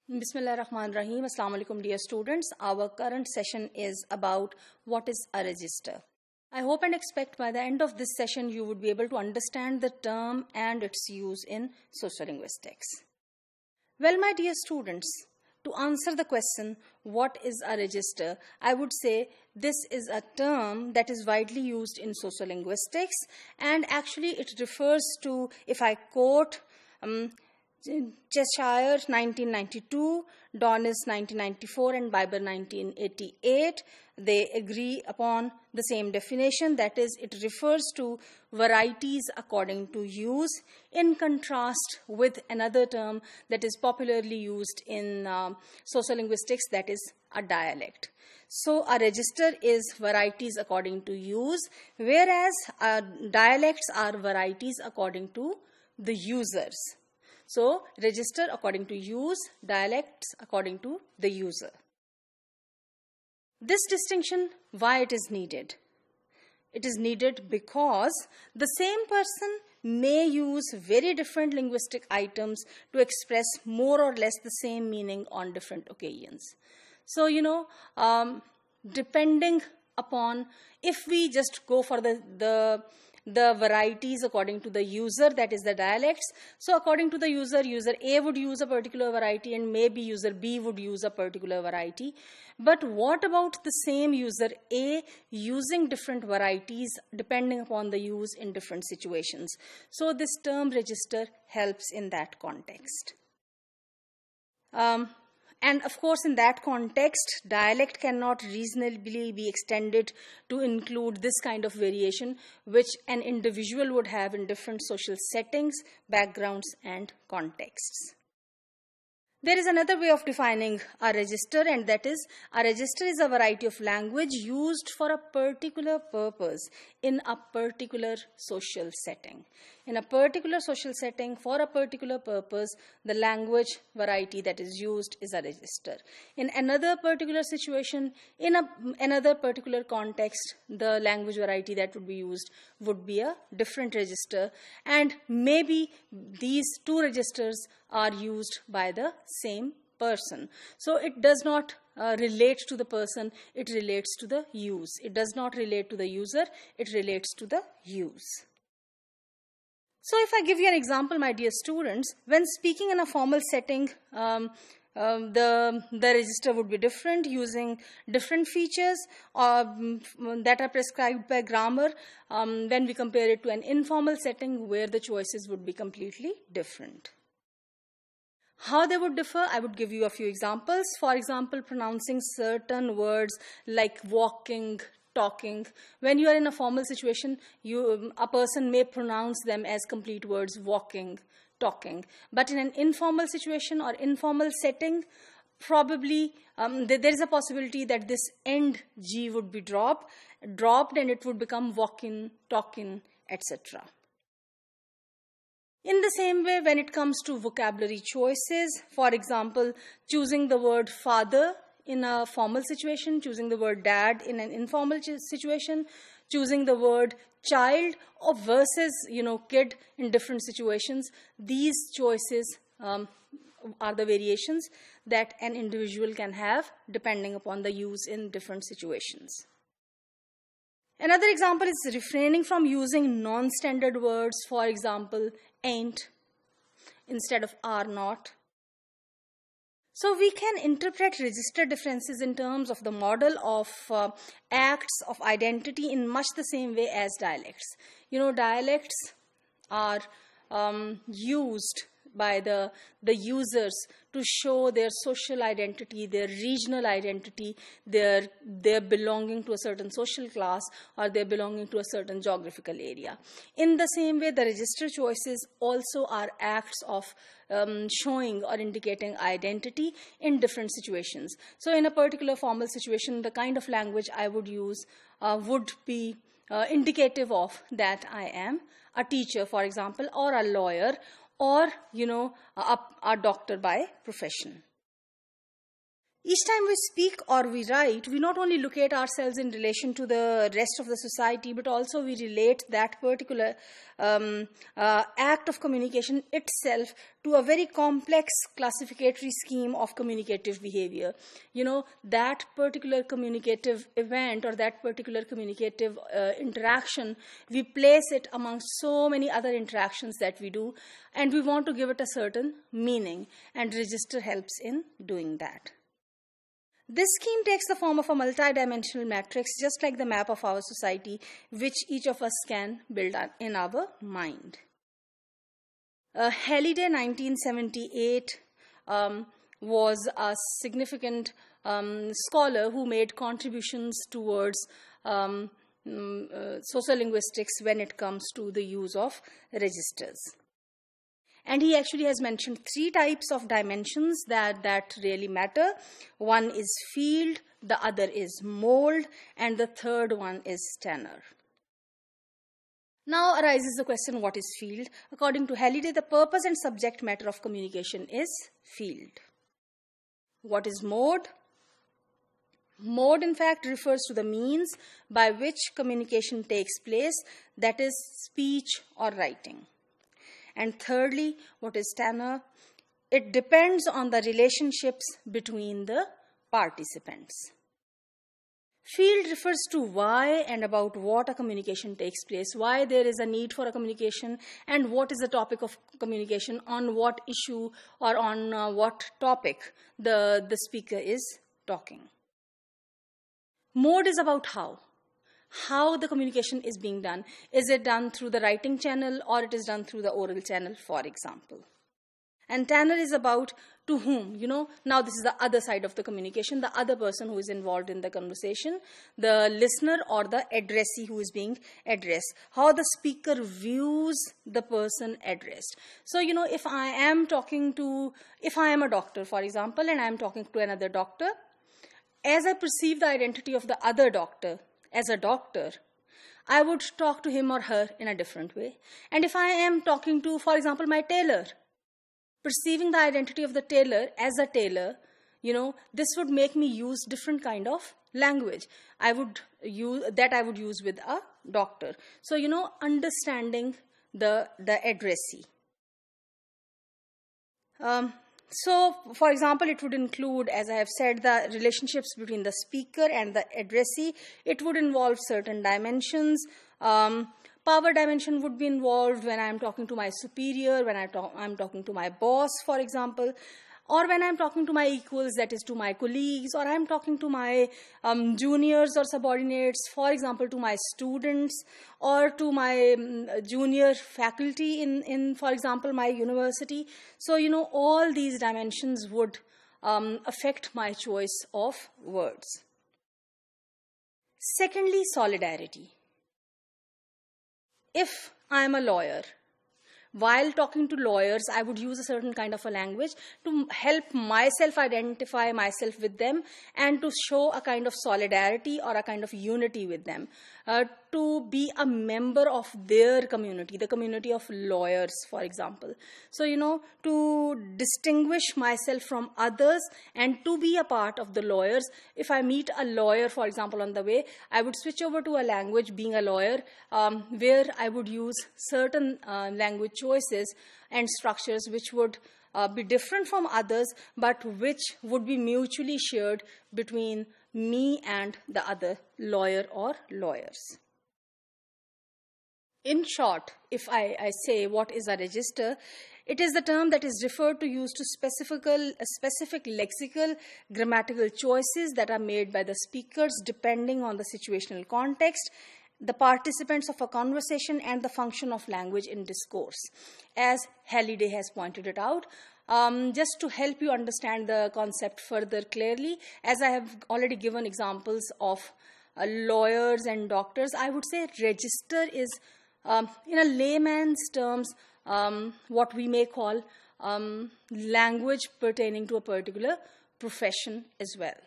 Bismillahirrahmanirrahim. Assalamu alaikum, dear students. Our current session is about what is a register. I hope and expect by the end of this session you would be able to understand the term and its use in sociolinguistics. Well, my dear students, to answer the question, what is a register, I would say this is a term that is widely used in sociolinguistics, and actually it refers to, if I quote, Cheshire 1992, Donis 1994, and Biber 1988, they agree upon the same definition. That is, it refers to varieties according to use, in contrast with another term that is popularly used in sociolinguistics, that is a dialect. So a register is varieties according to use, whereas dialects are varieties according to the users. So, register according to use, dialects according to the user. This distinction, why it is needed? It is needed because the same person may use very different linguistic items to express more or less the same meaning on different occasions. So, depending upon, if we just go for the varieties according to the user, that is the dialects. So according to the user A would use a particular variety and maybe user B would use a particular variety. But what about the same user A using different varieties depending upon the use in different situations? So this term register helps in that context. And of course, in that context, dialect cannot reasonably be extended to include this kind of variation which an individual would have in different social settings, backgrounds, and contexts. There is another way of defining a register, and that is, a register is a variety of language used for a particular purpose in a particular social setting. In a particular social setting, for a particular purpose, the language variety that is used is a register. In another particular situation, in another particular context, the language variety that would be used would be a different register, and maybe these two registers are used by the same person. So it does not relate to the person, it relates to the use. It does not relate to the user, it relates to the use. So if I give you an example, my dear students, when speaking in a formal setting, the register would be different, using different features that are prescribed by grammar when we compare it to an informal setting where the choices would be completely different. How they would differ, I would give you a few examples. For example, pronouncing certain words like walking, talking. When you are in a formal situation, a person may pronounce them as complete words, walking, talking. But in an informal situation or informal setting, probably there is a possibility that this end G would be dropped and it would become walking, talking, etc. In the same way, when it comes to vocabulary choices, for example, choosing the word father in a formal situation, choosing the word dad in an informal situation, choosing the word child or versus kid in different situations, these choices are the variations that an individual can have depending upon the use in different situations. Another example is refraining from using non-standard words, for example, ain't instead of are not. So we can interpret register differences in terms of the model of acts of identity in much the same way as dialects. Dialects are used by the users to show their social identity, their regional identity, their belonging to a certain social class, or their belonging to a certain geographical area. In the same way, the register choices also are acts of showing or indicating identity in different situations. So in a particular formal situation, the kind of language I would use would be indicative of that I am a teacher, for example, or a lawyer, or a doctor by profession. Each time we speak or we write, we not only locate ourselves in relation to the rest of the society, but also we relate that particular act of communication itself to a very complex classificatory scheme of communicative behavior. You know, that particular communicative event or that particular communicative interaction, we place it amongst so many other interactions that we do, and we want to give it a certain meaning, and register helps in doing that. This scheme takes the form of a multidimensional matrix, just like the map of our society, which each of us can build in our mind. Halliday, 1978, was a significant scholar who made contributions towards sociolinguistics when it comes to the use of registers. And he actually has mentioned 3 types of dimensions that really matter. One is field, the other is mold, and the third one is tenor. Now arises the question, what is field? According to Halliday, the purpose and subject matter of communication is field. What is mode? Mode, in fact, refers to the means by which communication takes place, that is, speech or writing. And thirdly, what is tenor? It depends on the relationships between the participants. Field refers to why and about what a communication takes place, why there is a need for a communication, and what is the topic of communication, on what issue or on what topic the speaker is talking. Mode is about how the communication is being done. Is it done through the writing channel or it is done through the oral channel, for example? And tenor is about to whom, you know. Now this is the other side of the communication, the other person who is involved in the conversation, the listener or the addressee who is being addressed. How the speaker views the person addressed. So, you know, if I am a doctor, for example, and I am talking to another doctor, as I perceive the identity of the other doctor as a doctor, I would talk to him or her in a different way. And if I am talking to, for example, my tailor, perceiving the identity of the tailor as a tailor, you know, this would make me use different kind of language. I would use with a doctor. So, you know, understanding the addressee. So, for example, it would include, as I have said, the relationships between the speaker and the addressee. It would involve certain dimensions. Power dimension would be involved when I am talking to my superior, when I'm talking to my boss, for example, or when I'm talking to my equals, that is to my colleagues, or I'm talking to my juniors or subordinates, for example, to my students, or to my junior faculty in, for example, my university. So, you know, all these dimensions would affect my choice of words. Secondly, solidarity. If I'm a lawyer, while talking to lawyers, I would use a certain kind of a language to help myself identify myself with them and to show a kind of solidarity or a kind of unity with them, to be a member of their community, the community of lawyers, for example. So, you know, to distinguish myself from others and to be a part of the lawyers. If I meet a lawyer, for example, on the way, I would switch over to a language, being a lawyer, where I would use certain language choices and structures which would be different from others, but which would be mutually shared between me and the other lawyer or lawyers. In short, if I say what is a register, it is the term that is referred to use to specific lexical, grammatical choices that are made by the speakers depending on the situational context, the participants of a conversation, and the function of language in discourse, as Halliday has pointed it out. Just to help you understand the concept further clearly, as I have already given examples of lawyers and doctors, I would say register is, in a layman's terms, what we may call language pertaining to a particular profession as well.